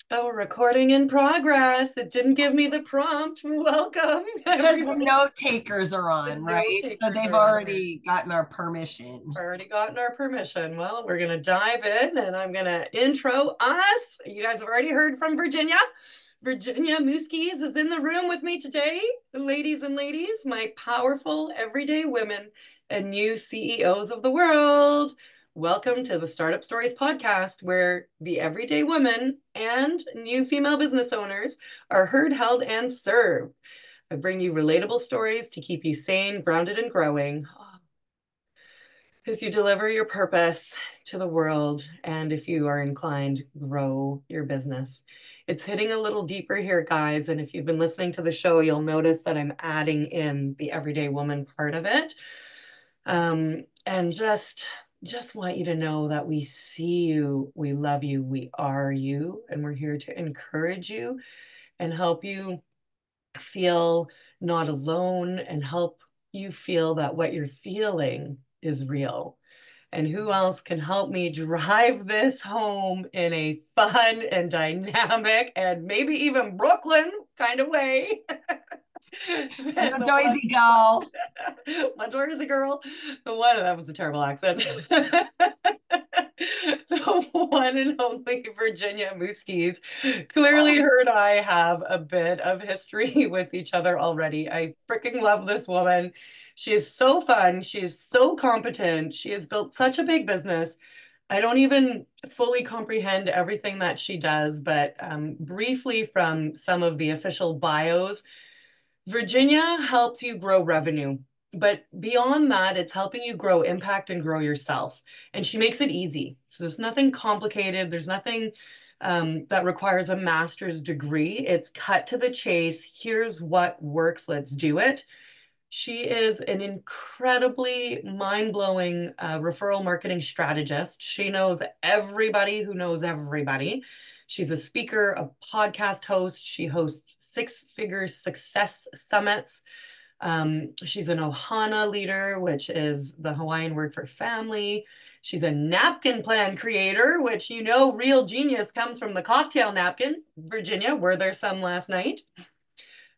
Oh, recording in progress. It didn't give me the prompt. Welcome, Because the everybody. note takers are The on, note right? So takers they've are on here. already gotten our permission. Already gotten our permission. Well, we're going to dive in and I'm going to intro us. You guys have already heard from Virginia. Virginia Muzquiz is in the room with me today. Ladies and ladies, my powerful everyday women and new CEOs of the world. Welcome to the Startup Stories podcast, where the everyday women and new female business owners are heard, held, and served. I bring you relatable stories to keep you sane, grounded, and growing as you deliver your purpose to the world. And if you are inclined, grow your business. It's hitting a little deeper here, guys. And if you've been listening to the show, you'll notice that I'm adding in the everyday woman part of it. And just want you to know that we see you, we love you, we are you, and we're here to encourage you and help you feel not alone and help you feel that what you're feeling is real. And who else can help me drive this home in a fun and dynamic and maybe even Brooklyn kind of way than the one Joycey girl. my daughter's a girl. The one that was a terrible accent. The one and only Virginia Muzquiz. Clearly, her and I have a bit of history with each other already. I freaking love this woman. She is so fun. She is so competent. She has built such a big business. I don't even fully comprehend everything that she does, but briefly from some of the official bios, Virginia helps you grow revenue. But beyond that, it's helping you grow impact and grow yourself. And she makes it easy. So there's nothing complicated. There's nothing that requires a master's degree. It's cut to the chase. Here's what works. Let's do it. She is an incredibly mind-blowing referral marketing strategist. She knows everybody who knows everybody. She's a speaker, a podcast host. She hosts six-figure success summits. She's an Ohana leader, which is the Hawaiian word for family. She's a napkin plan creator, which you know, real genius comes from the cocktail napkin. Virginia, were there some last night?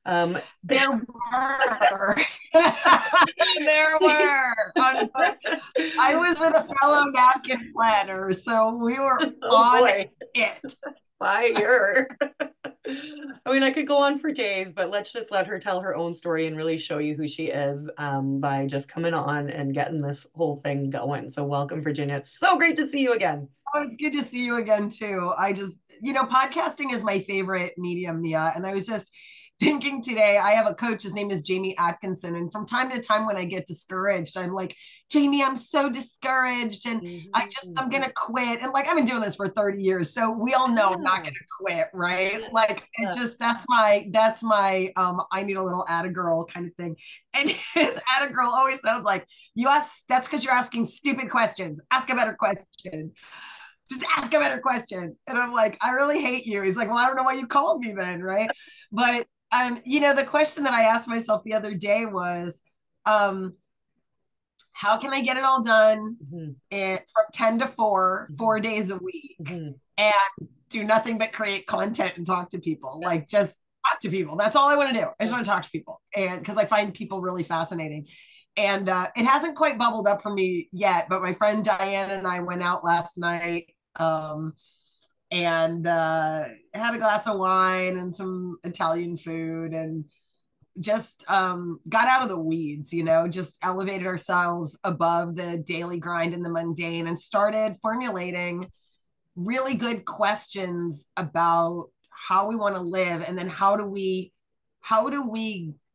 Um, There were. There were. I was with a fellow napkin planner, so we were oh on boy. it. Fire. I mean, I could go on for days, but let's just let her tell her own story and really show you who she is by just coming on and getting this whole thing going. So, welcome, Virginia. It's so great to see you again. Oh, it's good to see you again, too. Podcasting is my favorite medium, Mia. And I was just thinking today, I have a coach, his name is Jamie Atkinson. And from time to time, when I get discouraged, I'm like, Jamie, I'm so discouraged. And I'm going Mhm. to quit. And like, I've been doing this for 30 years. So we all know I'm not Yeah. going to quit, right? Like, it Yeah. just, that's my, I need a little atta girl kind of thing. And his atta girl always sounds like, that's because you're asking stupid questions. Ask a better question, just ask a better question. And I'm like, I really hate you. He's like, well, I don't know why you called me then, right? But the question that I asked myself the other day was, um, how can I get it all done Mhm. from 10 to 4, Mhm. 4 days a week, Mhm. and do nothing but create content and talk to people? Yeah. Like, just talk to people. That's all I want to do. I just Yeah. want to talk to people. And because I find people really fascinating. And it hasn't quite bubbled up for me yet, but my friend Diane and I went out last night, and had a glass of wine and some Italian food, and just got out of the weeds, just elevated ourselves above the daily grind and the mundane, and started formulating really good questions about how we want to live, and then how do we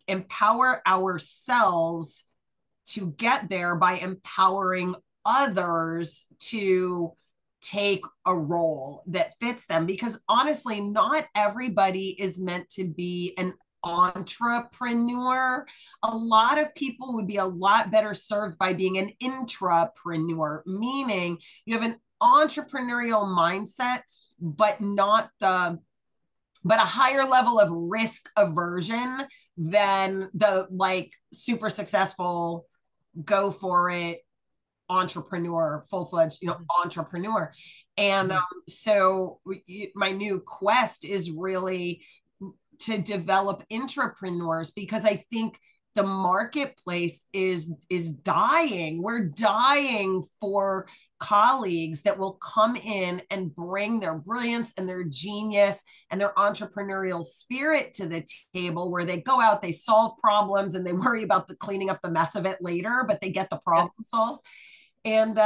empower ourselves to get there by empowering others to take a role that fits them, because honestly, not everybody is meant to be an entrepreneur. A lot of people would be a lot better served by being an intrapreneur, meaning you have an entrepreneurial mindset, but not the but a higher level of risk aversion than the like super successful, go for it, entrepreneur, full-fledged, entrepreneur. And Mhm. my new quest is really to develop entrepreneurs, because I think the marketplace is dying. We're dying for colleagues that will come in and bring their brilliance and their genius and their entrepreneurial spirit to the table, where they go out, they solve problems, and they worry about the cleaning up the mess of it later, but they get the Yeah. problem solved. And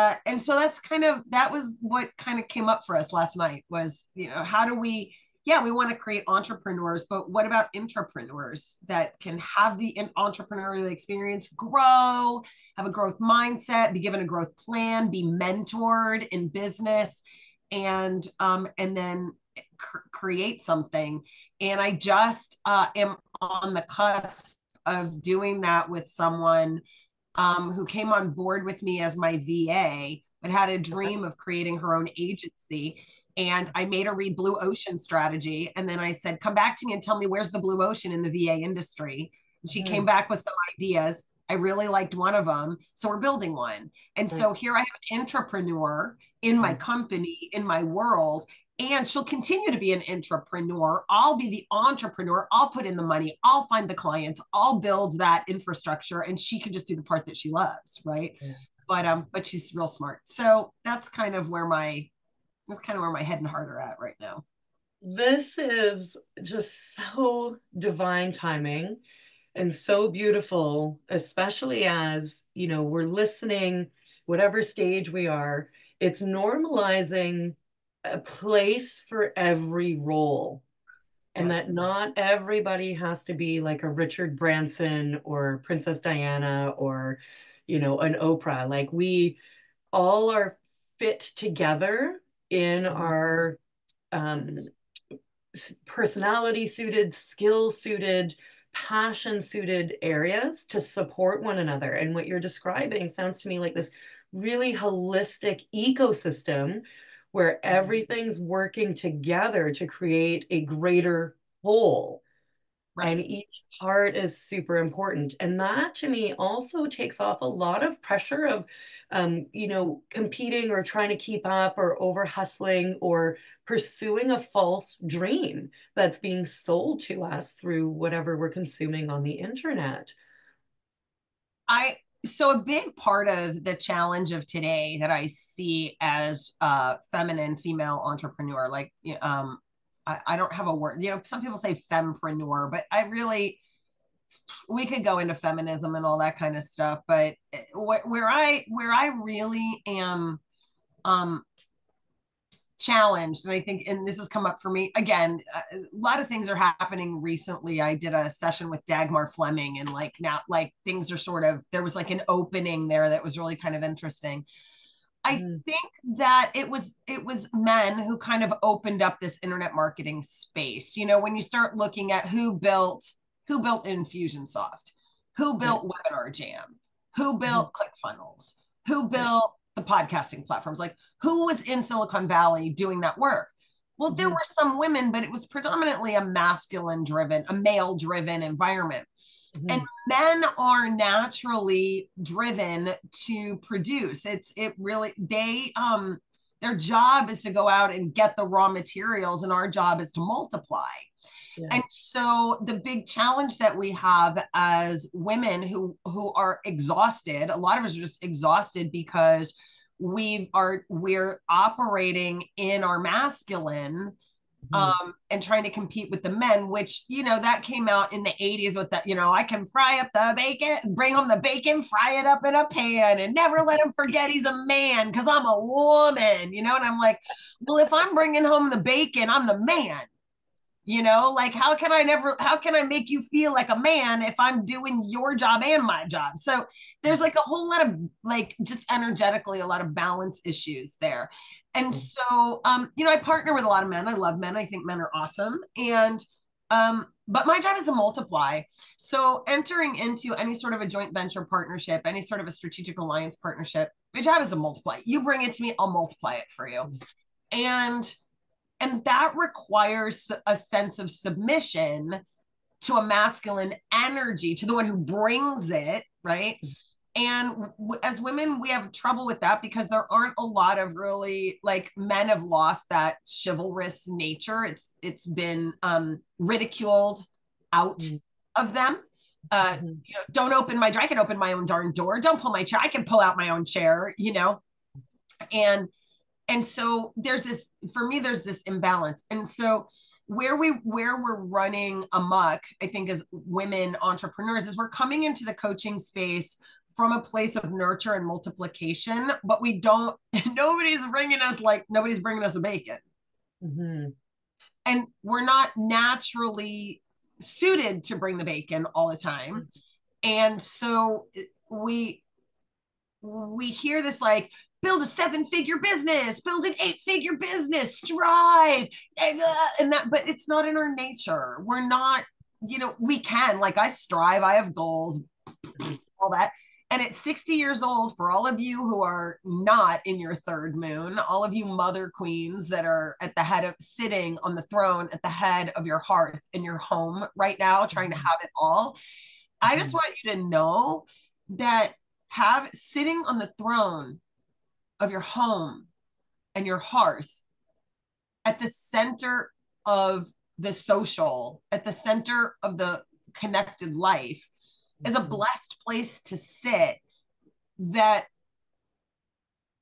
so that was what kind of came up for us last night was, how do we, yeah, we want to create entrepreneurs, but what about intrapreneurs that can have the entrepreneurial experience, grow, have a growth mindset, be given a growth plan, be mentored in business, and then create something. And I just am on the cusp of doing that with someone who came on board with me as my VA, but had a Okay. dream of creating her own agency. And I made her read Blue Ocean Strategy. And then I said, come back to me and tell me where's the blue ocean in the VA industry. And she came Mhm. back with some ideas. I really liked one of them. So we're building one. And Right. so here I have an entrepreneur in my Mm. company, in my world, and she'll continue to be an entrepreneur. I'll be the entrepreneur. I'll put in the money. I'll find the clients. I'll build that infrastructure, and she can just do the part that she loves, right? Yeah. But she's real smart. So that's kind of where my head and heart are at right now. This is just so divine timing and so beautiful, especially as, we're listening, whatever stage we are, it's normalizing a place for every role. And Yeah. that not everybody has to be like a Richard Branson or Princess Diana or, an Oprah. Like we all are fit together in Mhm. our um, personality suited, skill suited, passion suited areas to support one another. And what you're describing sounds to me like this really holistic ecosystem where everything's working together to create a greater whole, and Right. each part is super important. And that to me also takes off a lot of pressure of competing or trying to keep up or over hustling or pursuing a false dream that's being sold to us through whatever we're consuming on the internet. So a big part of the challenge of today that I see as a feminine female entrepreneur, like I don't have a word, some people say fempreneur, but we could go into feminism and all that kind of stuff, but where I really am um challenged, and I think, and this has come up for me again, a lot of things are happening recently. I did a session with Dagmar Fleming, and like now, like things are sort of, there was like an opening there that was really kind of interesting. I Mm, think that it was men who kind of opened up this internet marketing space. When you start looking at who built Infusionsoft, who right. built Webinar Jam, who Mhm. built ClickFunnels, who Right. built the podcasting platforms, like who was in Silicon Valley doing that work? Well, there Mhm. were some women, but it was predominantly a male driven environment. And Mhm. men are naturally driven to produce. It really, their job is to go out and get the raw materials, and our job is to multiply. Yeah. And so the big challenge that we have as women who are exhausted, a lot of us are just exhausted because we're operating in our masculine, Mhm. and trying to compete with the men, which, that came out in the 80s with that, I can fry up the bacon, bring home the bacon, fry it up in a pan, and never let him forget he's a man because I'm a woman, and I'm like, well, if I'm bringing home the bacon, I'm the man. Like, how can I make you feel like a man if I'm doing your job and my job? So there's like a whole lot of, like, just energetically a lot of balance issues there. And Mhm. so I partner with a lot of men. I love men. I think men are awesome. And but my job is to multiply. So entering into any sort of a joint venture partnership, any sort of a strategic alliance partnership, my job is to multiply. You bring it to me, I'll multiply it for you. And that requires a sense of submission to a masculine energy, to the one who brings it, right? And as women, we have trouble with that because there aren't a lot of really, like, men have lost that chivalrous nature. It's been ridiculed out Mm-hmm. of them. Don't open my door. I can open my own darn door. Don't pull my chair. I can pull out my own chair, and so there's this, for me, there's this imbalance. And so where we're running amok, I think, as women entrepreneurs, is we're coming into the coaching space from a place of nurture and multiplication, but we don't, nobody's bringing us a bacon. Mm-hmm. And we're not naturally suited to bring the bacon all the time. And so we we hear this, like, build a 7-figure business, build an 8-figure business, strive, and that, but it's not in our nature. We're not, we can, like, I strive, I have goals, all that. And at 60 years old, for all of you who are not in your third moon, all of you mother queens that are at the head of, sitting on the throne at the head of your hearth in your home right now, trying to have it all, I just want you to know that sitting on the throne of your home and your hearth, at the center of the social, at the center of the connected life, is a blessed place to sit that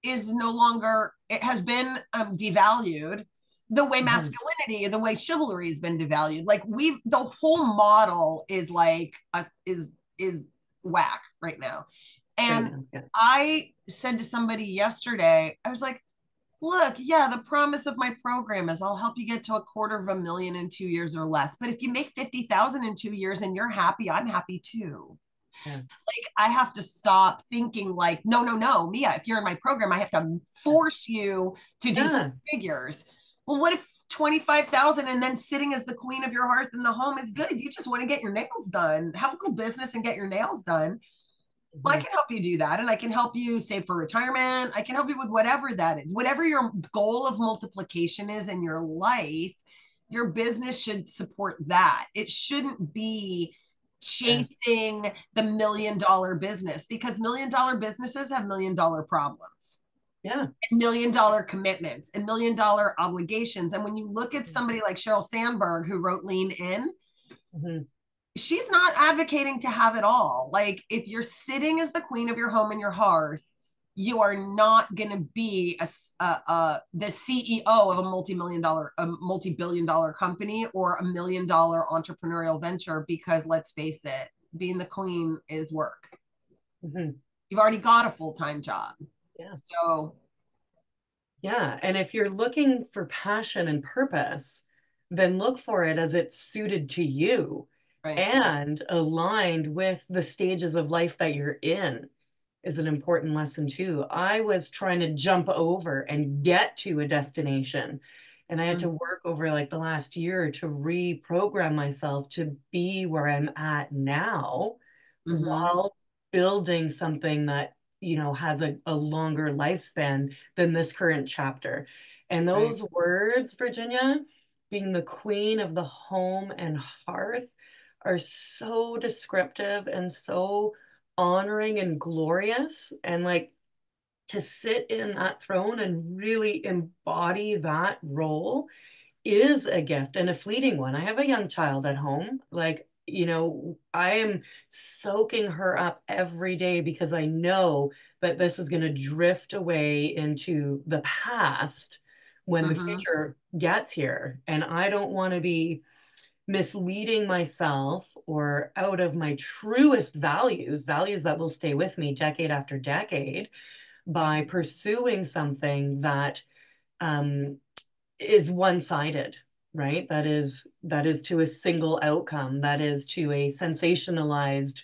is no longer, it has been devalued the way masculinity, the way chivalry has been devalued. Like, the whole model is like, is whack right now. And I said to somebody yesterday, I was like, look, yeah, the promise of my program is I'll help you get to $250,000 in 2 years or less. But if you make 50,000 in 2 years and you're happy, I'm happy too. Yeah. Like, I have to stop thinking like, no, no, no, Mia, if you're in my program, I have to force you to do figures. Well, what if 25,000 and then sitting as the queen of your hearth in the home is good? You just want to get your nails done, have a little business and get your nails done. Well, I can help you do that. And I can help you save for retirement. I can help you with whatever that is. Whatever your goal of multiplication is in your life, your business should support that. It shouldn't be chasing the $1 million business, because $1 million businesses have $1 million problems. Yeah. $1 million commitments and $1 million obligations. And when you look at somebody like Sheryl Sandberg, who wrote Lean In, she's not advocating to have it all. Like, if you're sitting as the queen of your home and your hearth, you are not going to be the CEO of a multi-billion dollar company or $1 million entrepreneurial venture, because let's face it, being the queen is work. You've already got a full-time job. Yeah. So. Yeah. And if you're looking for passion and purpose, then look for it as it's suited to you. Right. And aligned with the stages of life that you're in is an important lesson too. I was trying to jump over and get to a destination, and I had to work over like the last year to reprogram myself to be where I'm at now, while building something that, has a longer lifespan than this current chapter. And those words, Virginia, being the queen of the home and hearth, are so descriptive and so honoring and glorious. And like, to sit in that throne and really embody that role is a gift, and a fleeting one. I have a young child at home. Like, I am soaking her up every day, because I know that this is going to drift away into the past when the future gets here. And I don't want to be misleading myself or out of my truest values that will stay with me decade after decade, by pursuing something that is one-sided, right? That is to a single outcome, that is to a sensationalized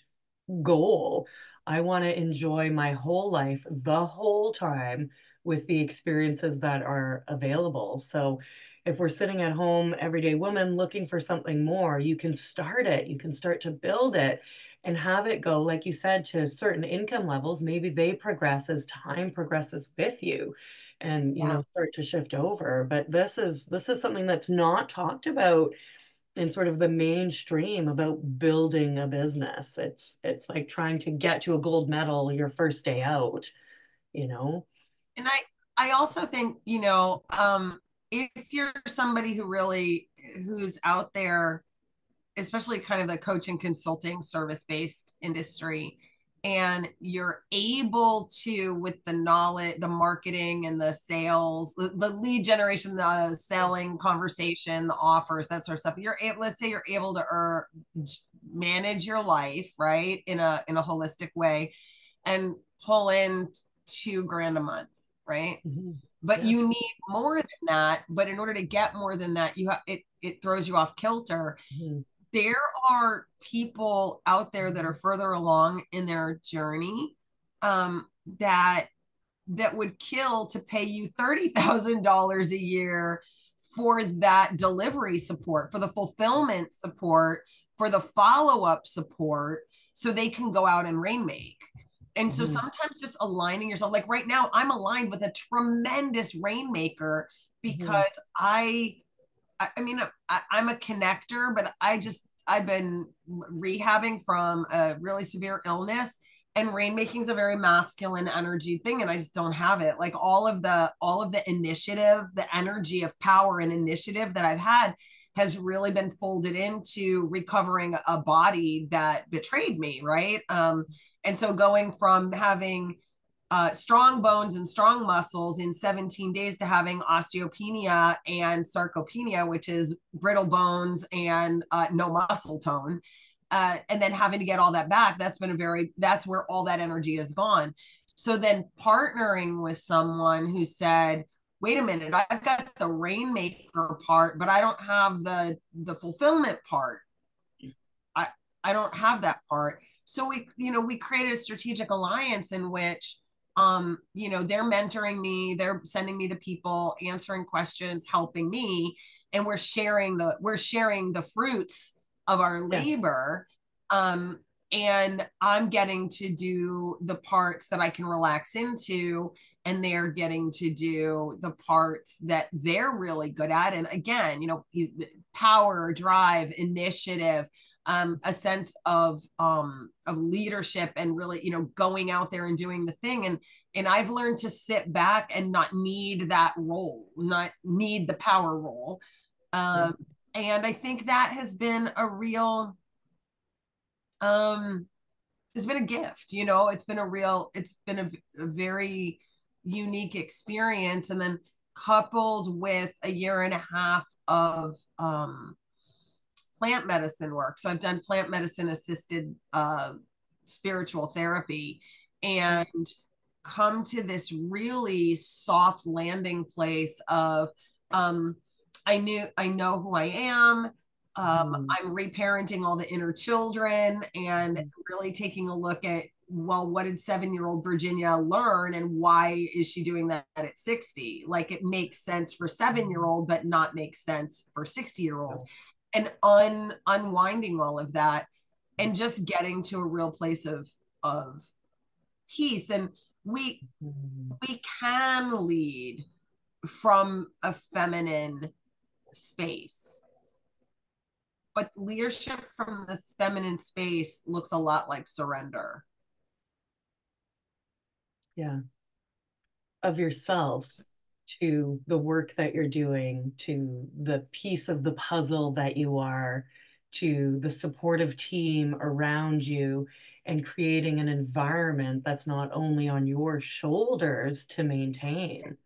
goal. I want to enjoy my whole life the whole time with the experiences that are available. So if we're sitting at home, everyday woman looking for something more, you can start it. You can start to build it and have it go, like you said, to certain income levels. Maybe they progress as time progresses with you, and start to shift over. But this is something that's not talked about in sort of the mainstream about building a business. It's like trying to get to a gold medal your first day out, you know? And I also think, if you're somebody who's out there, especially kind of the coaching consulting service based industry, and you're able to, with the knowledge, the marketing and the sales, the lead generation, the selling conversation, the offers, that sort of stuff, you're able, let's say you're able to manage your life, right, in a holistic way, and pull in 2 grand a month, right? Mhm. But Yeah. you need more than that. But in order to get more than that, it throws you off kilter. Mhm. There are people out there that are further along in their journey, um, that would kill to pay you $30,000 a year for that delivery support, for the fulfillment support, for the follow-up support, so they can go out and rainmake. And so Mhm. sometimes just aligning yourself, like right now, I'm aligned with a tremendous rainmaker Mhm. because I mean, I'm a connector, but I've been rehabbing from a really severe illness, and rainmaking is a very masculine energy thing, and I just don't have it. Like all of the initiative, the energy of power and initiative that I've had has really been folded into recovering a body that betrayed me, right? And so going from having strong bones and strong muscles in 17 days to having osteopenia and sarcopenia, which is brittle bones and no muscle tone. And then having to get all that back, that's where all that energy is gone. So then partnering with someone who said, wait a minute, I've got the rainmaker part, but I don't have the fulfillment part. I, I don't have that part. So we created a strategic alliance in which, they're mentoring me, they're sending me the people, answering questions, helping me, and we're sharing the fruits of our Yeah. labor. And I'm getting to do the parts that I can relax into, and they're getting to do the parts that they're really good at. And again, power, drive, initiative, a sense of leadership, and really, going out there and doing the thing. And I've learned to sit back and not need that role, not need the power role. Yeah. Um, and I think that has been a real, um, it's been a gift. It's been a very unique experience. And then coupled with a year and a half of plant medicine work. So I've done plant medicine assisted spiritual therapy, and come to this really soft landing place of, um, I know who I am. Mhm. I'm reparenting all the inner children, and Mhm. really taking a look at, well, what did 7-year-old Virginia learn, and why is she doing that at 60? Like, it makes sense for 7-year-old, but not make sense for 60-year-old. And unwinding all of that, and just getting to a real place of peace. And we Mhm. we can lead from a feminine space, but leadership from this feminine space looks a lot like surrender. Yeah. Of yourself, to the work that you're doing, to the piece of the puzzle that you are, to the supportive team around you, and creating an environment that's not only on your shoulders to maintain. And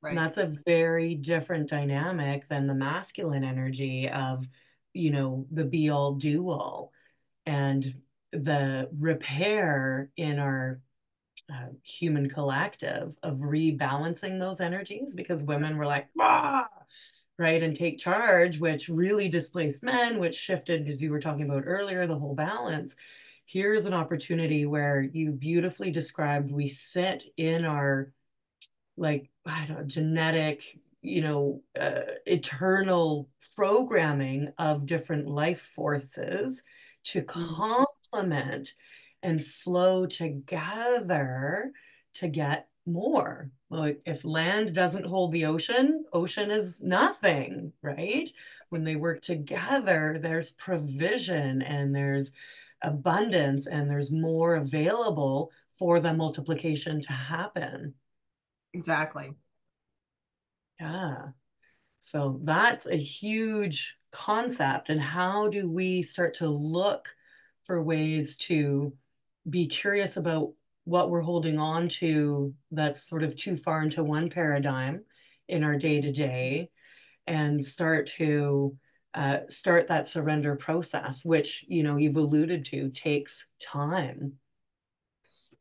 Right. that's a very different dynamic than the masculine energy of, the be all do all. And the repair in our human collective of rebalancing those energies, because women were like, "Ah!" Right, and take charge, which really displaced men, which shifted, as you were talking about earlier, the whole balance. Here's an opportunity where you beautifully described we sit in our, like, I don't know, genetic, eternal programming of different life forces to Mm-hmm. complement and flow together to get more. Like, if land doesn't hold the ocean, ocean is nothing, right? when they work together, there's provision and there's abundance and there's more available for the multiplication to happen. Exactly. Yeah. So that's a huge concept. And how do we start to look for ways to be curious about what we're holding on to that's sort of too far into one paradigm in our day to day, and start that surrender process, which, you've alluded to, takes time.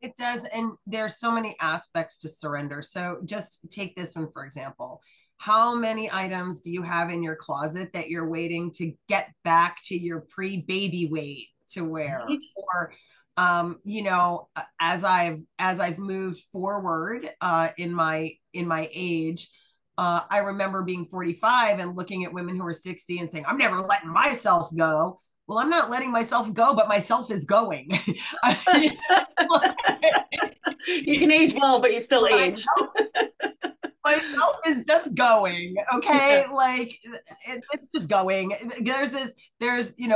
It does. And there's so many aspects to surrender. So just take this one, for example. How many items do you have in your closet that you're waiting to get back to your pre-baby weight to wear? Right? Or as I've moved forward in my age, I remember being 45 and looking at women who are 60 and saying, I'm never letting myself go. Well, I'm not letting myself go, but myself is going. You can age well, but you still age. myself, myself is just going, okay, Yeah. like it's just going.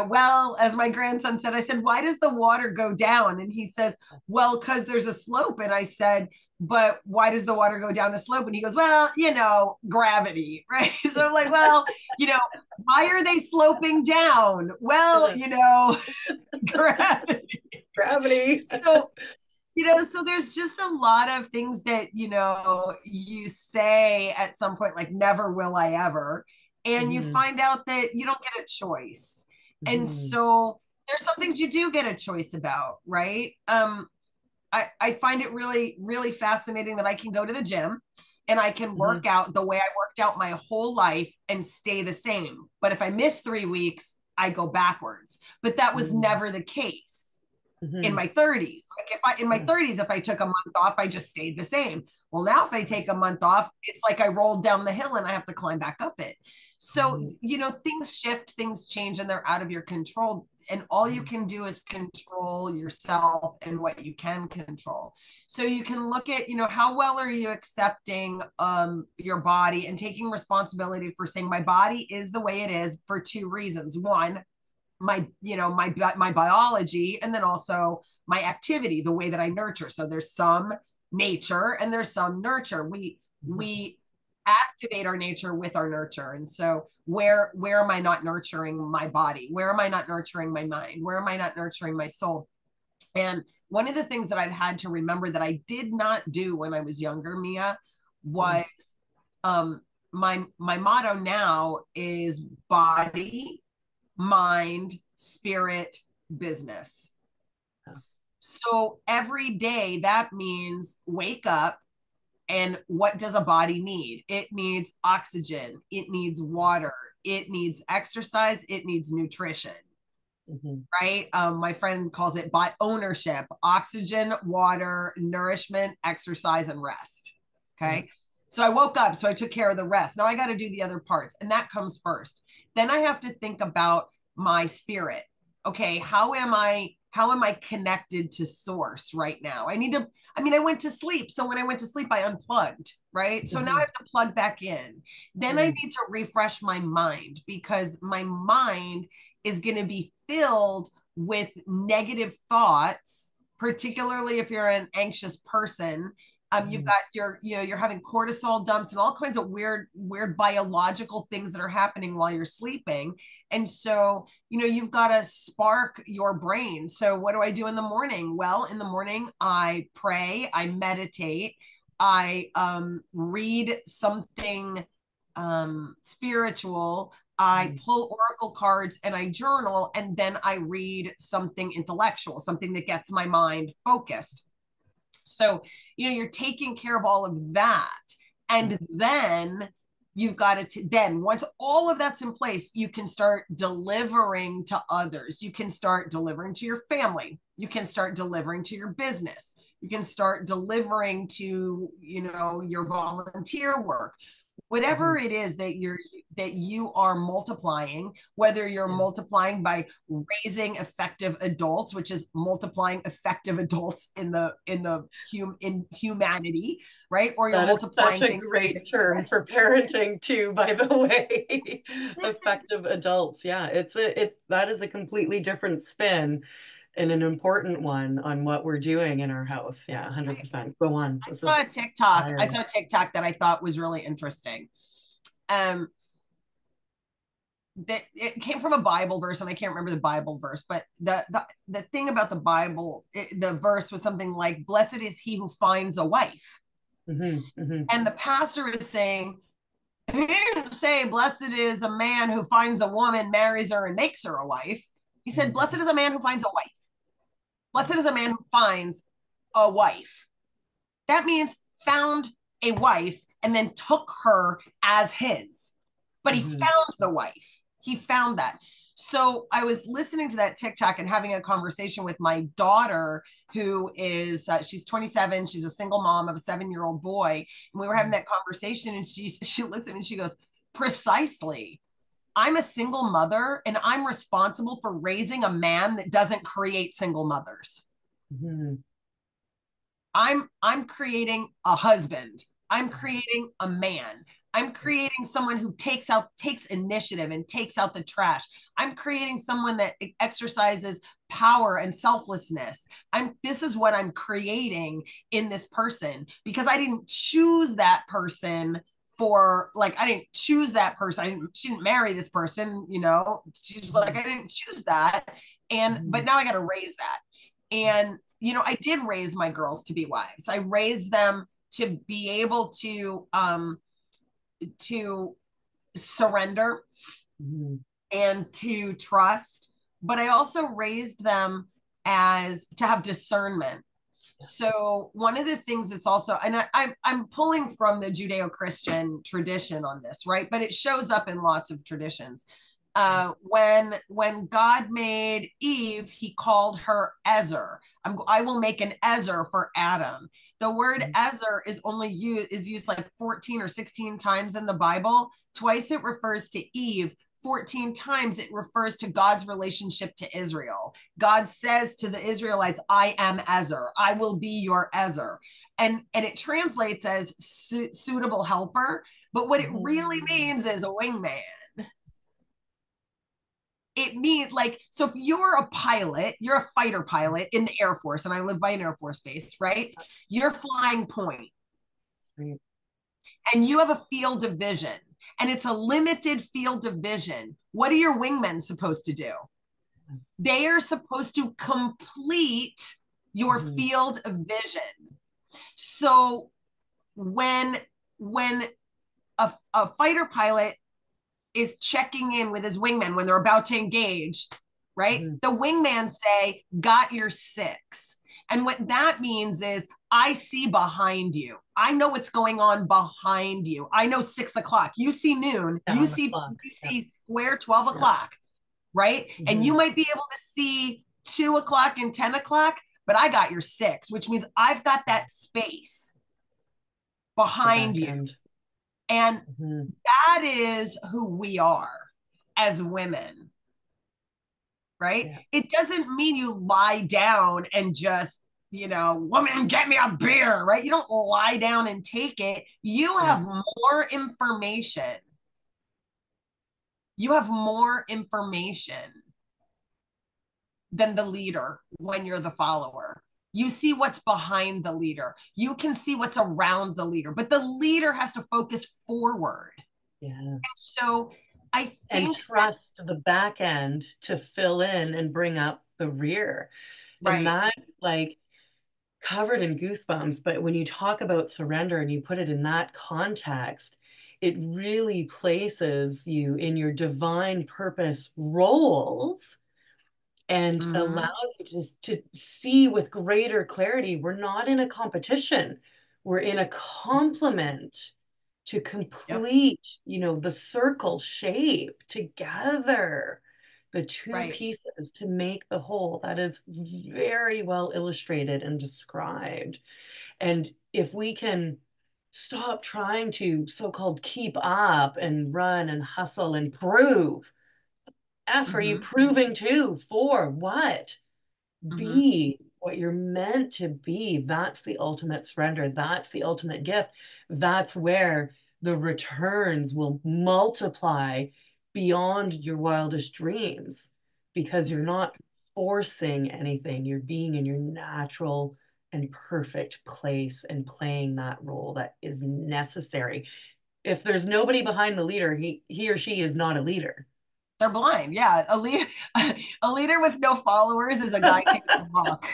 Well, as my grandson said, I said, why does the water go down? And he says, well, because there's a slope. And I said, but why does the water go down a slope? And he goes, well, gravity. Right. So I'm like, well, why are they sloping down? Well, gravity. Gravity. So so there's just a lot of things that, you say at some point, like, never will I ever. And you Mhm. find out that you don't get a choice. And Mhm. so there's some things you do get a choice about, right? I find it really, really fascinating that I can go to the gym and I can Mhm. work out the way I worked out my whole life and stay the same. But if I miss 3 weeks, I go backwards. But that was Mhm. never the case in Mhm. my 30s. Like if I in my Yeah. 30s, if I took a month off, I just stayed the same. Well, now if I take a month off, it's like I rolled down the hill and I have to climb back up it. So, Right. things shift, things change, and they're out of your control. And all you Mhm. can do is control yourself and what you can control. So you can look at, how well are you accepting your body and taking responsibility for saying my body is the way it is for two reasons. One, my biology, and then also my activity, the way that I nurture. So there's some nature and there's some nurture. We activate our nature with our nurture. And so where am I not nurturing my body? Where am I not nurturing my mind? Where am I not nurturing my soul? And one of the things that I've had to remember that I did not do when I was younger, Mia, Mhm. was my motto now is body, mind, spirit, business. Yeah. So every day that means wake up, and what does a body need? It needs oxygen, it needs water, it needs exercise, it needs nutrition, Mhm. right? My friend calls it ownership: oxygen, water, nourishment, exercise, and rest. Yeah. Okay. So I woke up, so I took care of the rest. Now I got to do the other parts, and that comes first. Then I have to think about my spirit. Okay, how am I connected to source right now? I went to sleep. So when I went to sleep, I unplugged, right? So now I Mhm. have to plug back in. Then I Mhm. need to refresh my mind, because my mind is going to be filled with negative thoughts, particularly if you're an anxious person. You've Mhm. got you're having cortisol dumps and all kinds of weird biological things that are happening while you're sleeping. And so, you've got to spark your brain. So what do I do in the morning? Well, in the morning, I pray, I meditate, I read something spiritual. I Mhm. pull oracle cards and I journal, and then I read something intellectual, something that gets my mind focused. So, you're taking care of all of that. Yeah. And then you've got to, then once all of that's in place, you can start delivering to others. You can start delivering to your family. You can start delivering to your business. You can start delivering to, your volunteer work, whatever Mhm. it is that that you are multiplying, whether you're Yeah. multiplying by raising effective adults, which is multiplying effective adults in humanity, right? Or you're That is such multiplying a things. great term for parenting too, by the way. Listen, Effective adults. Yeah, that is a completely different spin and an important one on what we're doing in our house. Yeah, I, 100%. Go on. I This is saw a TikTok. I inspiring. saw a TikTok that I thought was really interesting. Um, that it came from a Bible verse, and I can't remember the Bible verse, but the thing about the Bible, the verse was something like, "Blessed is he who finds a wife," and the pastor is saying, he didn't say, "Blessed is a man who finds a woman, marries her, and makes her a wife." He said, "Blessed is a man who finds a wife. Blessed is a man who finds a wife." That means found a wife and then took her as his. But he found the wife. He found that. So I was listening to that TikTok and having a conversation with my daughter, who is, she's 27. She's a single mom of a 7-year-old boy. And we were having that conversation, and she looks at me and she goes, "Precisely. I'm a single mother, and I'm responsible for raising a man that doesn't create single mothers. I'm creating a husband. I'm creating a man. I'm creating someone who takes initiative and takes out the trash. I'm creating someone that exercises power and selflessness. This is what I'm creating in this person, because I didn't choose that person I didn't choose that person. She didn't marry this person, She's like, I didn't choose that. But now I got to raise that. And I did raise my girls to be wives. I raised them to be able to surrender and to trust, but I also raised them as to have discernment. So one of the things that's also, and I'm pulling from the Judeo-Christian tradition on this, right? But it shows up in lots of traditions. When God made Eve, he called her Ezer. I will make an Ezer for Adam. The word Ezer is used like 14 or 16 times in the Bible. Twice it refers to Eve. 14 times it refers to God's relationship to Israel. God says to the Israelites, "I am Ezer. I will be your Ezer." And it translates as suitable helper, but what it really means is a wingman. It means, like, so if you're a pilot, you're a fighter pilot in the Air Force, and I live by an Air Force base, right? You're flying point, and you have a field of vision, and it's a limited field of vision. What are your wingmen supposed to do? They are supposed to complete your field of vision. So when a fighter pilot is checking in with his wingman when they're about to engage, right? The wingman say, "Got your six." And what that means is, I see behind you. I know what's going on behind you. I know 6 o'clock. You see noon. You see square 12 o'clock, right? And you might be able to see 2 o'clock and 10 o'clock, but I got your six, which means I've got that space behind you. And that is who we are as women, right? Yeah. It doesn't mean you lie down and just, "Woman, get me a beer," right? You don't lie down and take it. You have more information. You have more information than the leader when you're the follower. You see what's behind the leader. You can see what's around the leader, but the leader has to focus forward. Yeah. So I think, and trust the back end to fill in and bring up the rear. Right. And that, like, covered in goosebumps. But when you talk about surrender and you put it in that context, it really places you in your divine purpose roles and allows you to see with greater clarity. We're not in a competition. We're in a complement to complete, the circle shape together, the two pieces to make the whole. That is very well illustrated and described. And if we can stop trying to so-called keep up and run and hustle and prove. F, are you Mm-hmm. proving to? For what? Mm-hmm. Be what you're meant to be. That's the ultimate surrender. That's the ultimate gift. That's where the returns will multiply beyond your wildest dreams because you're not forcing anything. You're being in your natural and perfect place and playing that role that is necessary. If there's nobody behind the leader, he or she is not a leader. They're blind. Yeah. A leader with no followers is a guy taking a walk.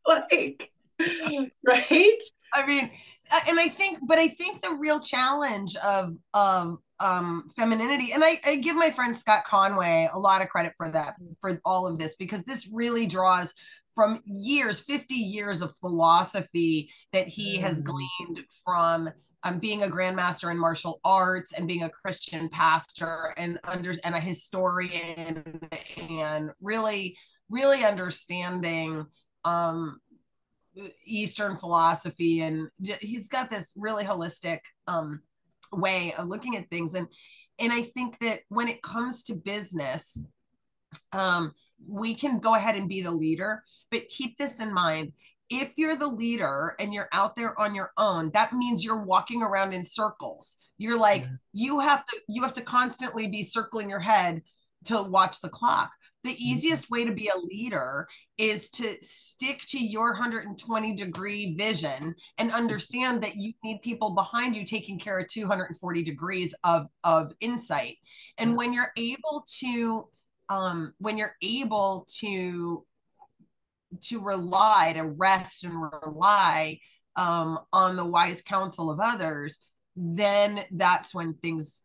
Like, right? I mean, and I think the real challenge of femininity, and I give my friend Scott Conway a lot of credit for that, for all of this, because this really draws from years, 50 years of philosophy that he has Mm, gleaned from being a grandmaster in martial arts and being a Christian pastor and a historian, and really understanding Eastern philosophy, and he's got this really holistic way of looking at things. And I think that when it comes to business, um, we can go ahead and be the leader, but keep this in mind. If you're the leader and you're out there on your own, that means you're walking around in circles. You're like, yeah. you have to constantly be circling your head to watch the clock. The Mhm. easiest way to be a leader is to stick to your 120-degree vision and understand that you need people behind you taking care of 240 degrees of insight. And Yeah. when you're able to rely, to rest and rely on the wise counsel of others, then that's when things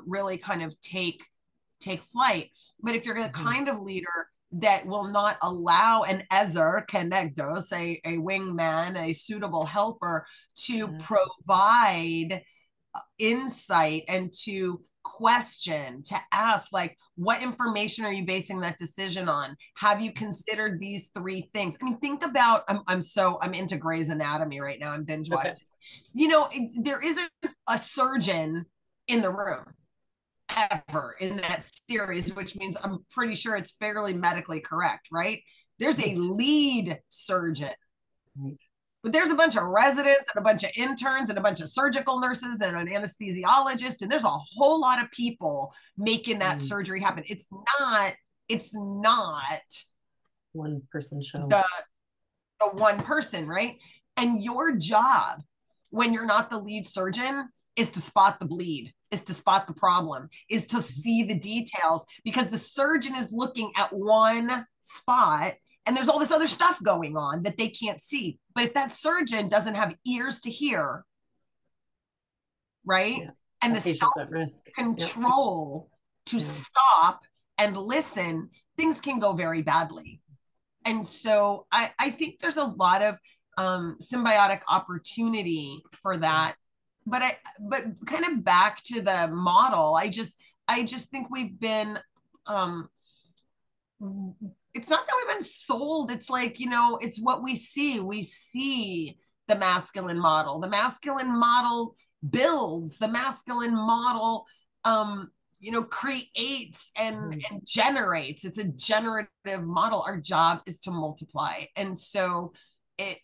really kind of take flight. But if you're the Mhm. kind of leader that will not allow an ezer connectos, a wingman, a suitable helper, to Yeah. provide insight and to question, to ask, like, what information are you basing that decision on? Have you considered these three things? I mean, think about, I'm into Grey's Anatomy right now. I'm binge Okay. watching. There isn't a surgeon in the room ever in that series, which means I'm pretty sure it's fairly medically correct, right? There's a Right. lead surgeon, Right. but there's a bunch of residents and a bunch of interns and a bunch of surgical nurses and an anesthesiologist, and there's a whole lot of people making that Mm. surgery happen. It's not One person show. the the one person, right? And your job when you're not the lead surgeon is to spot the bleed, is to spot the problem, is to see the details, because the surgeon is looking at one spot and there's all this other stuff going on that they can't see. But if that surgeon doesn't have ears to hear, right? Yeah. And the That self patient's at risk. Yep. control to Yeah. stop and listen, things can go very badly. And so I think there's a lot of symbiotic opportunity for that. But kind of back to the model, I just think we've been um, it's not that we've been sold. It's like, it's what we see. We see the masculine model. The masculine model builds, the masculine model creates Mhm. and generates. It's a generative model. Our job is to multiply. And so it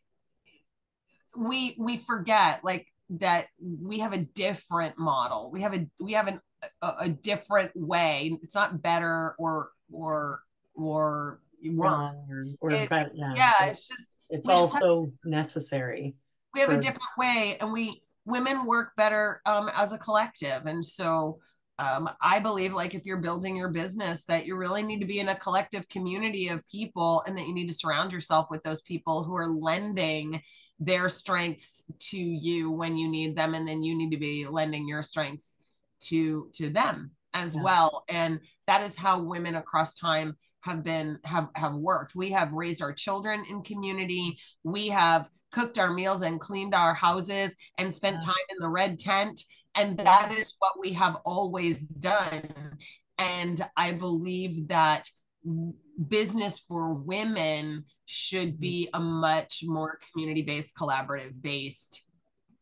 we forget, like, that we have a different model. We have a different way. It's not better or worse. Wrong or It better. Yeah. Yeah, it's just It's we just have also necessary we have a for. different way, and we women work better as a collective. And so I believe, like, if you're building your business, that you really need to be in a collective community of people, and that you need to surround yourself with those people who are lending their strengths to you when you need them, and then you need to be lending your strengths to them as Yeah. well. And that is how women across time have worked. We have raised our children in community. We have cooked our meals and cleaned our houses and spent Yeah. time in the red tent. And Yeah. that is what we have always done. And I believe that business for women should Mhm. be a much more community based, collaborative based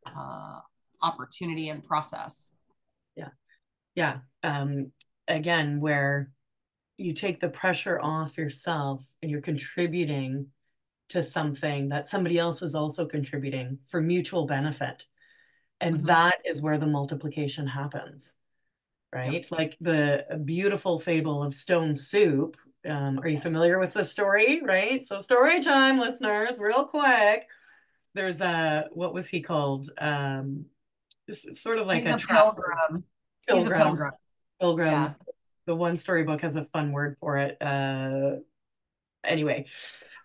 uh, opportunity and process. Yeah. Yeah. Again, where you take the pressure off yourself and you're contributing to something that somebody else is also contributing for mutual benefit. And Mm-hmm. that is where the multiplication happens, Yeah. right? Like the beautiful fable of stone soup. Are you familiar with the story, right? So story time, listeners, real quick. There's a, what was he called? Sort of like He's a a traveler, pilgrim. He's a pilgrim, pilgrim. pilgrim. Yeah. The one storybook has a fun word for it. Anyway,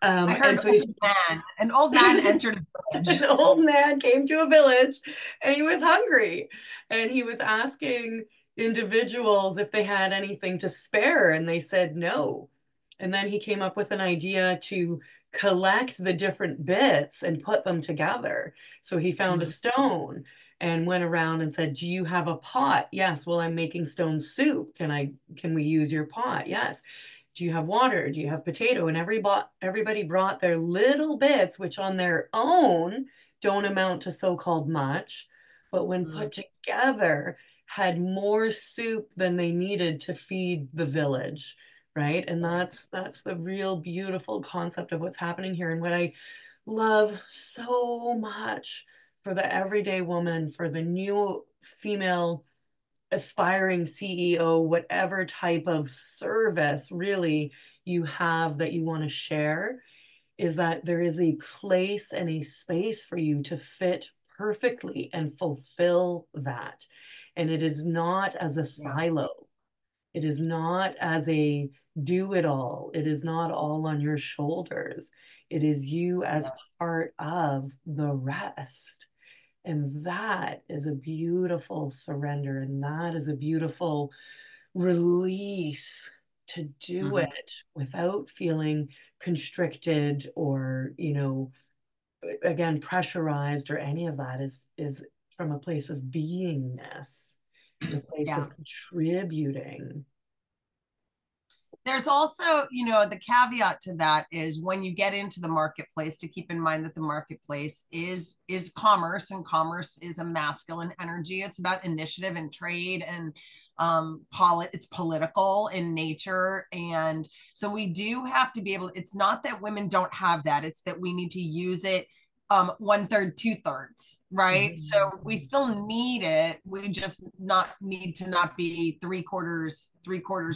I and heard so old man. An old man entered a village. an old man came to a village and he was hungry and he was asking individuals if they had anything to spare and they said no. And then he came up with an idea to collect the different bits and put them together. So he found a Mm-hmm. stone and went around and said, "Do you have a pot?" "Yes." "Well, I'm making stone soup. Can we use your pot?" "Yes." "Do you have water? Do you have potato?" And everybody brought their little bits, which on their own don't amount to so-called much, but when Mm-hmm. put together, had more soup than they needed to feed the village, right? And that's the real beautiful concept of what's happening here. And what I love so much for the everyday woman, for the new female aspiring CEO, whatever type of service really you have that you want to share, is that there is a place and a space for you to fit perfectly and fulfill that. And it is not as a Yeah. silo. It is not as a do it all. It is not all on your shoulders. It is you as Yeah. part of the rest. And that is a beautiful surrender. And that is a beautiful release to do Mm-hmm. it without feeling constricted or, again, pressurized or any of that is from a place of beingness, a place Yeah. of contributing. There's also, the caveat to that is when you get into the marketplace to keep in mind that the marketplace is commerce, and commerce is a masculine energy. It's about initiative and trade, and it's political in nature. And so we do have to be able, it's not that women don't have that, it's that we need to use it one third, two thirds, right? So we Mhm. still need it. We just not need to not be three quarters,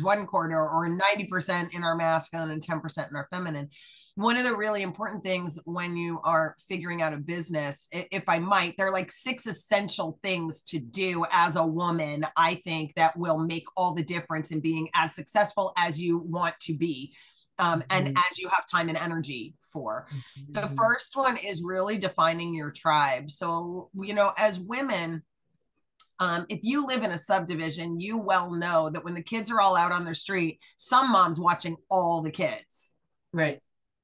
one quarter, or 90% in our masculine and 10% in our feminine. One of the really important things when you are figuring out a business, if I might, there are like 6 essential things to do as a woman, I think, that will make all the difference in being as successful as you want to be, and Mhm. as you have time and energy for. The Mhm. first one is really defining your tribe. So, as women, if you live in a subdivision, you well know that when the kids are all out on their street, some mom's watching all the kids, Right.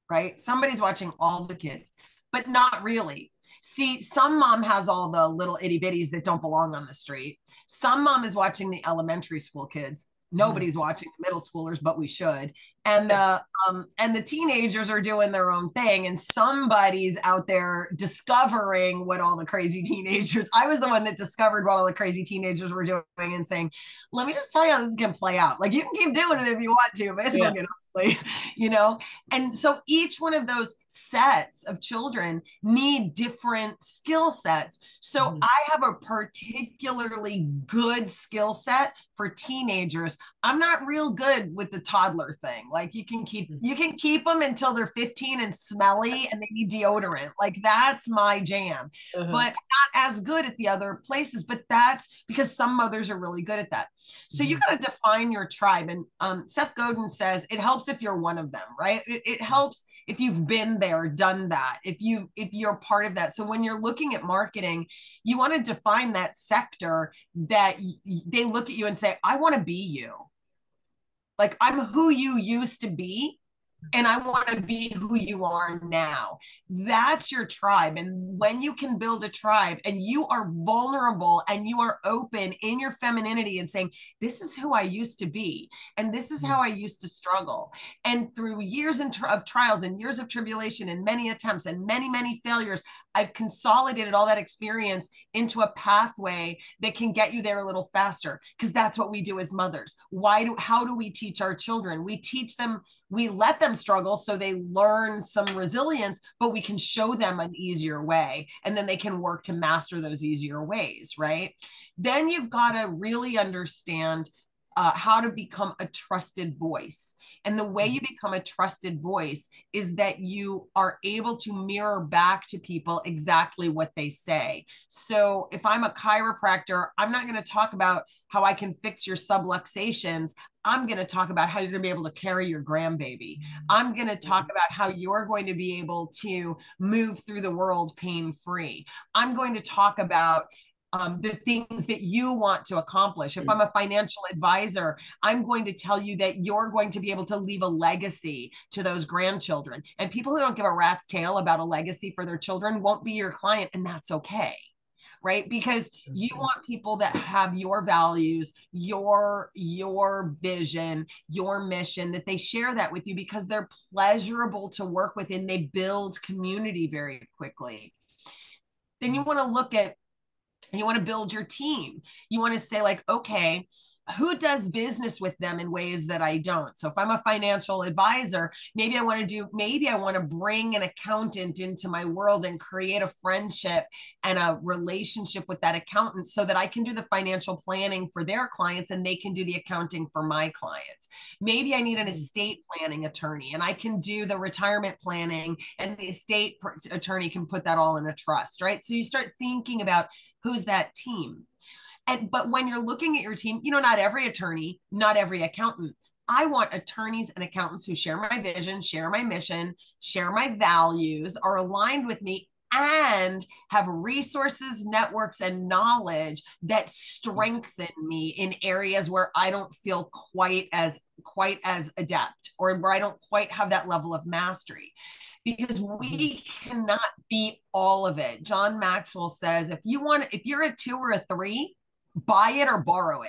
right? Somebody's watching all the kids, but not really. See, some mom has all the little itty bitties that don't belong on the street. Some mom is watching the elementary school kids. Mhm. Nobody's watching the middle schoolers, but we should. And the teenagers are doing their own thing, and somebody's out there discovering what all the crazy teenagers. I was the one that discovered what all the crazy teenagers were doing and saying, "Let me just tell you how this is gonna play out. Like, you can keep doing it if you want to, but it's Yeah. gonna get ugly." you know and so each one of those sets of children need different skill sets. So Mhm. I have a particularly good skill set for teenagers. I'm not real good with the toddler thing. Like, you can keep them until they're 15 and smelly and they need deodorant. Like, that's my jam. Uh-huh. But not as good at the other places. But that's because some mothers are really good at that. So you Mhm. got to define your tribe. And Seth Godin says it helps if you're one of them, right? It helps if you've been there, done that, if you're part of that. So when you're looking at marketing, you want to define that sector that they look at you and say, "I want to be you. Like, I'm who you used to be, and I want to be who you are now. That's your tribe. And when you can build a tribe and you are vulnerable and you are open in your femininity and saying, this is who I used to be, and this is how I used to struggle. And through years of trials and years of tribulation and many attempts and many, many failures, I've consolidated all that experience into a pathway that can get you there a little faster, because that's what we do as mothers. How do we teach our children? We teach them, we let them struggle so they learn some resilience, but we can show them an easier way, and then they can work to master those easier ways, right? Then you've got to really understand how to become a trusted voice. And the way you become a trusted voice is that you are able to mirror back to people exactly what they say. So if I'm a chiropractor, I'm not going to talk about how I can fix your subluxations. I'm going to talk about how you're going to be able to carry your grandbaby. I'm going to talk about how you're going to be able to move through the world pain-free. I'm going to talk about the things that you want to accomplish. If I'm a financial advisor, I'm going to tell you that you're going to be able to leave a legacy to those grandchildren. And people who don't give a rat's tail about a legacy for their children won't be your client, and that's okay. Right? Because you want people that have your values, your vision, your mission, that they share that with you because they're pleasurable to work with and they build community very quickly. Then you want to look at, and you want to build your team. You want to say, like, okay, who does business with them in ways that I don't? So if I'm a financial advisor, maybe I want to bring an accountant into my world and create a friendship and a relationship with that accountant so that I can do the financial planning for their clients and they can do the accounting for my clients. Maybe I need an estate planning attorney and I can do the retirement planning, and the estate attorney can put that all in a trust, right? So you start thinking about who's that team. But when you're looking at your team, not every attorney, not every accountant. I want attorneys and accountants who share my vision, share my mission, share my values, are aligned with me, and have resources, networks, and knowledge that strengthen me in areas where I don't feel quite as adept, or where I don't quite have that level of mastery. Because we cannot be all of it. John Maxwell says, if you're a 2 or a 3, buy it or borrow it,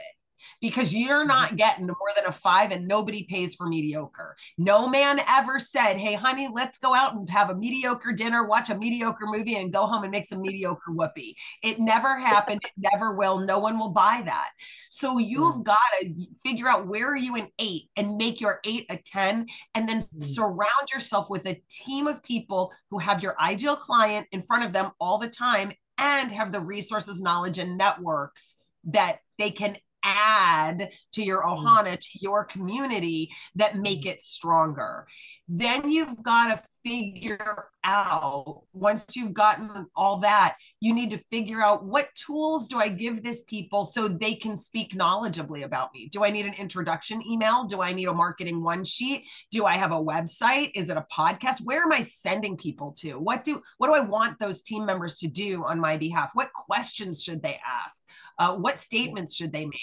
because you're not getting more than a 5, and nobody pays for mediocre. No man ever said, hey, honey, let's go out and have a mediocre dinner, watch a mediocre movie, and go home and make some mediocre whoopee. It never happened. It never will. No one will buy that. So you've got to figure out, where are you an 8, and make your 8 a 10, and then surround yourself with a team of people who have your ideal client in front of them all the time and have the resources, knowledge, and networks that they can add to your ohana, to your community, that make it stronger. Then you've got to figure out, once you've gotten all that, you need to figure out, what tools do I give this people so they can speak knowledgeably about me? Do I need an introduction email? Do I need a marketing one sheet? Do I have a website? Is it a podcast? Where am I sending people to? What do I want those team members to do on my behalf? What questions should they ask? What statements should they make?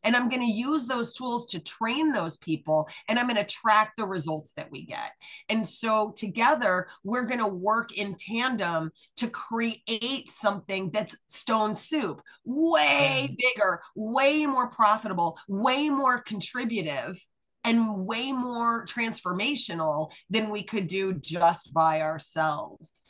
And I'm going to use those tools to train those people, and I'm going to track the results that we get. And so together, we're going to work in tandem to create something that's stone soup, way bigger, way more profitable, way more contributive, and way more transformational than we could do just by ourselves.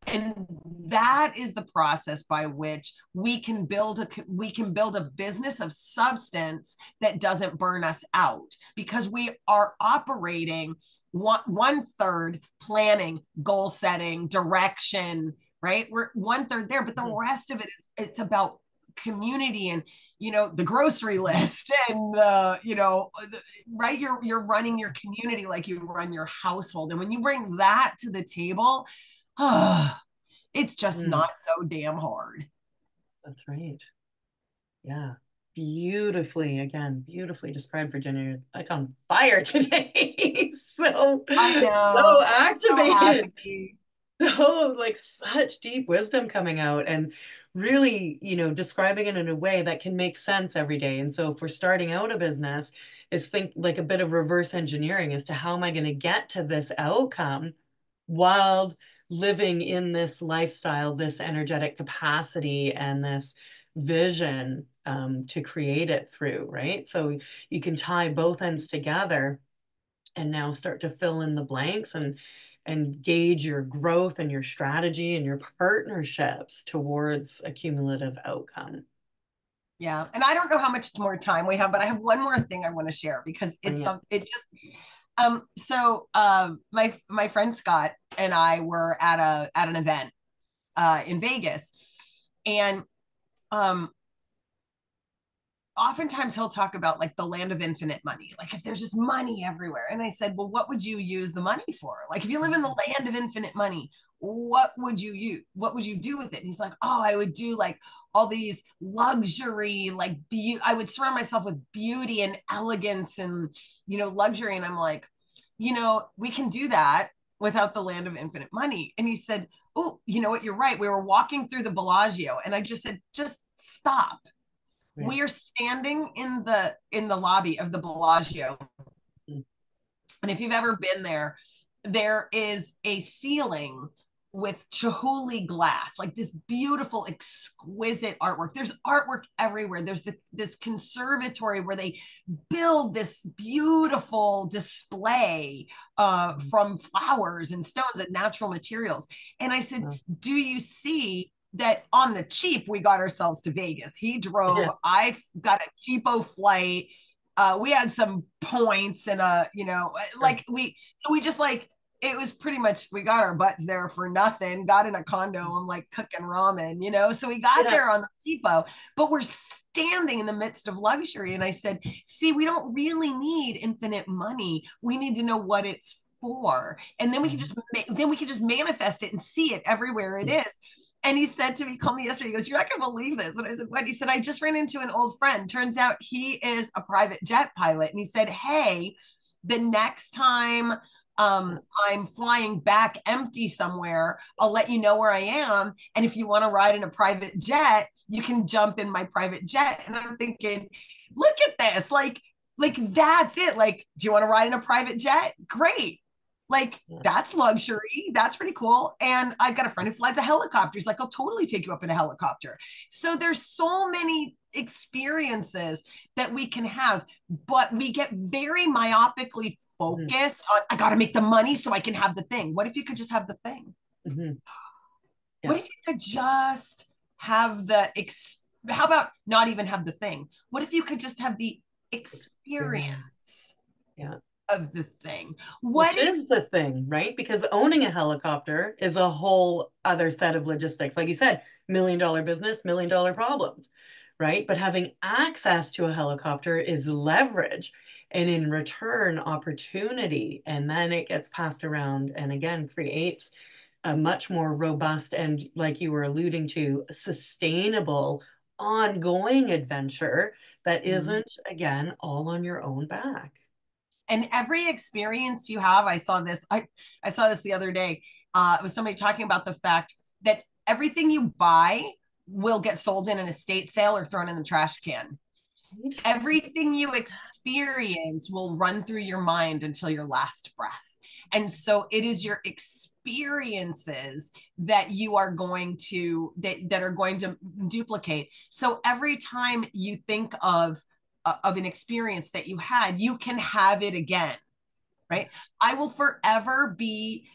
And that is the process by which we can build a business of substance that doesn't burn us out, because we are operating one third planning, goal setting, direction, right? We're 1/3 there, but the rest of it it's about community and the grocery list and right, you're running your community like you run your household. And when you bring that to the table, it's just not so damn hard. That's right. Yeah. Beautifully described, Virginia. You're like on fire today. I know. So I'm so activated. happy. So like such deep wisdom coming out and really, describing it in a way that can make sense every day. And so if we're starting out a business, is think like a bit of reverse engineering as to how am I going to get to this outcome while living in this lifestyle, this energetic capacity, and this vision to create it through, right? So you can tie both ends together and now start to fill in the blanks and gauge your growth and your strategy and your partnerships towards a cumulative outcome. Yeah. And I don't know how much more time we have, but I have one more thing I want to share because Bring it. it just my friend Scott and I were at an event in Vegas, and um oftentimes he'll talk about like the land of infinite money, like if there's just money everywhere. And I said, well, what would you use the money for? Like if you live in the land of infinite money, what would you use? What would you do with it? And he's like, oh, I would do like all these luxury, like I would surround myself with beauty and elegance and luxury. And I'm like, we can do that without the land of infinite money. And he said, oh, you know what, you're right, we were walking through the Bellagio, and I just said, just stop. Right. We are standing in the lobby of the Bellagio. And if you've ever been there, there is a ceiling with Chihuly glass, like this beautiful, exquisite artwork. There's artwork everywhere. There's this conservatory where they build this beautiful display from flowers and stones and natural materials. And I said, Oh, do you see that on the cheap, we got ourselves to Vegas? He drove, yeah. I got a cheapo flight. We had some points and Sure. like we just like, it was pretty much, we got our butts there for nothing, got in a condo and like cooking ramen, so we got Yeah. there on the cheapo, but we're standing in the midst of luxury. And I said, see, we don't really need infinite money, we need to know what it's for, and then we can just manifest it and see it everywhere it is. And he said to me, called me yesterday, he goes, you're not going to believe this. And I said, what? He said, I just ran into an old friend. Turns out he is a private jet pilot. And he said, hey, the next time I'm flying back empty somewhere, I'll let you know where I am. And if you want to ride in a private jet, you can jump in my private jet. And I'm thinking, look at this. Like that's it. Like, do you want to ride in a private jet? Great. Like Yeah. that's luxury. That's pretty cool. And I've got a friend who flies a helicopter. He's like, I'll totally take you up in a helicopter. So there's so many experiences that we can have, but we get very myopically Mhm. focused on, I got to make the money so I can have the thing. What if you could just have the thing? Mhm. What Yeah. if you could just have how about not even have the thing? What if you could just have the Experience. experience Yeah. of the thing? What Which if is the thing, right? Because owning a helicopter is a whole other set of logistics. Like you said, $1 million business, $1 million problems, right? But having access to a helicopter is leverage and in return, opportunity. And then it gets passed around and again creates a much more robust and, like you were alluding to, sustainable, ongoing adventure that isn't, again, all on your own back. and every experience you have, I saw this the other day. It was somebody talking about the fact that everything you buy will get sold in an estate sale or thrown in the trash can. Right? Everything you experience will run through your mind until your last breath. And so it is your experiences that you are going to that are going to duplicate. So every time you think of an experience that you had, you can have it again, right? I will forever be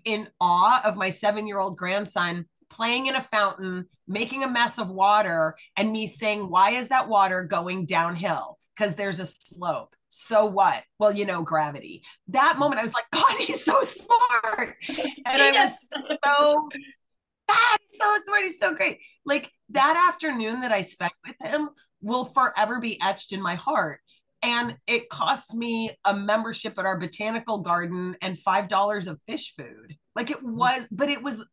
in awe of my 7-year-old grandson playing in a fountain, making a mess of water, and me saying, why is that water going downhill? Because there's a slope. So what? Well, gravity. That moment, I was like, God, he's so smart. And I Yes. was so, God, he's so smart. He's so great. Like that afternoon that I spent with him will forever be etched in my heart. And it cost me a membership at our botanical garden and $5 of fish food. Like it was, but it was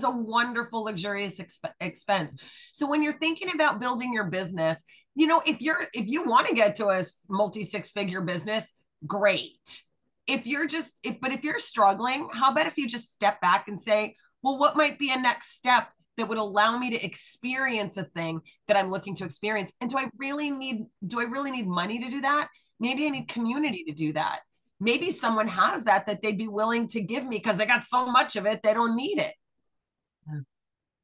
a wonderful, luxurious expense. So when you're thinking about building your business, if you want to get to a multi 6-figure business, great. if you're but if you're struggling, how about if you just step back and say, well, what might be a next step that would allow me to experience a thing that I'm looking to experience? And do I really need money to do that? Maybe I need community to do that. Maybe someone has that they'd be willing to give me because they got so much of it, they don't need it. Yeah.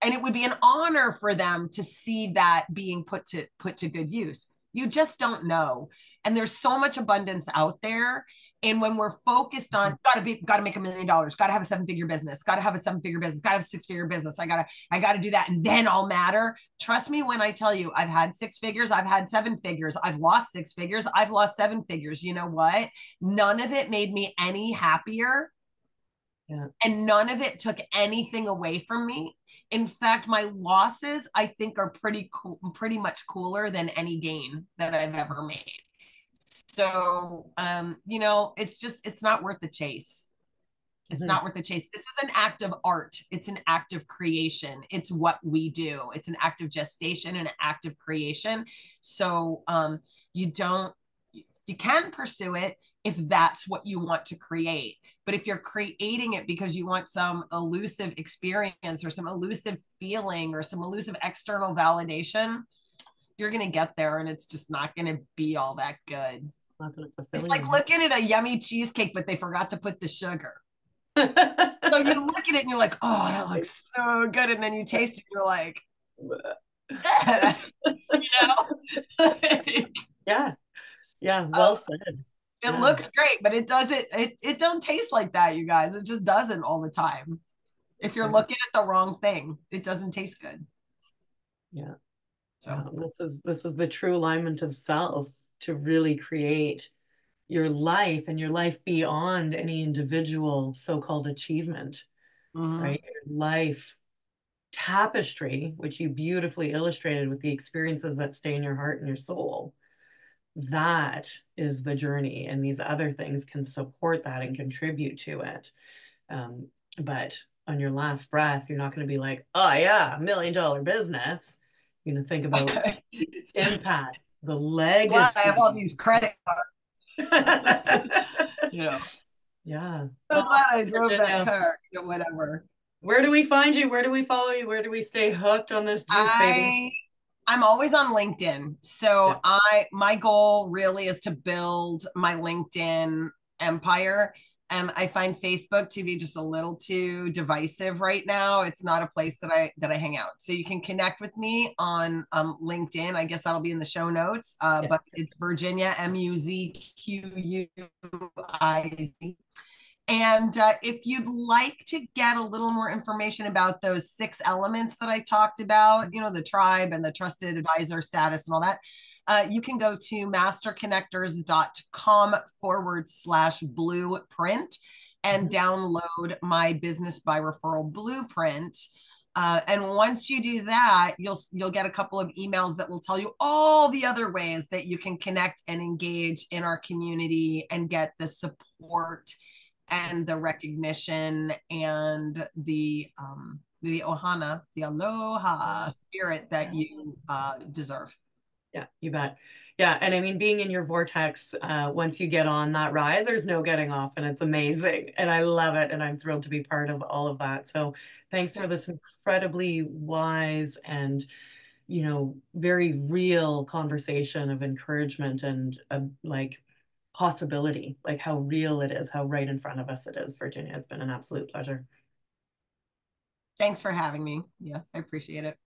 And it would be an honor for them to see that being put to good use. You just don't know. And there's so much abundance out there. And when we're focused on gotta make $1 million, gotta have a 7-figure business, gotta have a 7-figure business, gotta have a 6-figure business, I gotta do that, and then I'll matter. Trust me when I tell you, I've had 6 figures, I've had 7 figures, I've lost 6 figures, I've lost 7 figures. You know what? None of it made me any happier. Yeah. And none of it took anything away from me. In fact, my losses, I think, are pretty much cooler than any gain that I've ever made. So, it's not worth the chase. It's not worth the chase. This is an act of art. It's an act of creation. It's what we do. It's an act of gestation and an act of creation. So, you can pursue it if that's what you want to create. But if you're creating it because you want some elusive experience or some elusive feeling or some elusive external validation, you're going to get there and it's just not going to be all that good. It's like looking at a yummy cheesecake, but they forgot to put the sugar. So you look at it and you're like, oh, that looks so good. And then you taste it and you're like, Yeah. Yeah. Well said. It looks great, but it don't taste like that, you guys. It just doesn't all the time. If you're looking at the wrong thing, it doesn't taste good. Yeah. So this is the true alignment of self to really create your life and your life beyond any individual so-called achievement, right? Your life tapestry, which you beautifully illustrated with the experiences that stay in your heart and your soul. That is the journey, and these other things can support that and contribute to it. But on your last breath, you're not going to be like, oh yeah, $1 million business. You're going to think about the impact, the legacy. Glad I have all these credit cards. Yeah. So glad I drove that car, whatever. Where do we find you? Where do we follow you? Where do we stay hooked on this juice, baby? I'm always on LinkedIn. So my goal really is to build my LinkedIn empire. I find Facebook to be just a little too divisive right now. It's not a place that I hang out. So you can connect with me on LinkedIn. I guess that'll be in the show notes. But it's Virginia Muzquiz. And if you'd like to get a little more information about those 6 elements that I talked about, the tribe and the trusted advisor status and all that, you can go to masterconnectors.com/blueprint and download my business by referral blueprint. And once you do that, you'll get a couple of emails that will tell you all the other ways that you can connect and engage in our community and get the support and the recognition and the aloha spirit that you deserve. Yeah, you bet. Yeah, and I mean, being in your vortex, once you get on that ride, there's no getting off, and it's amazing, and I love it, and I'm thrilled to be part of all of that. So thanks for this incredibly wise and, very real conversation of encouragement and like possibility, like how real it is, how right in front of us it is, Virginia. It's been an absolute pleasure. Thanks for having me. Yeah, I appreciate it.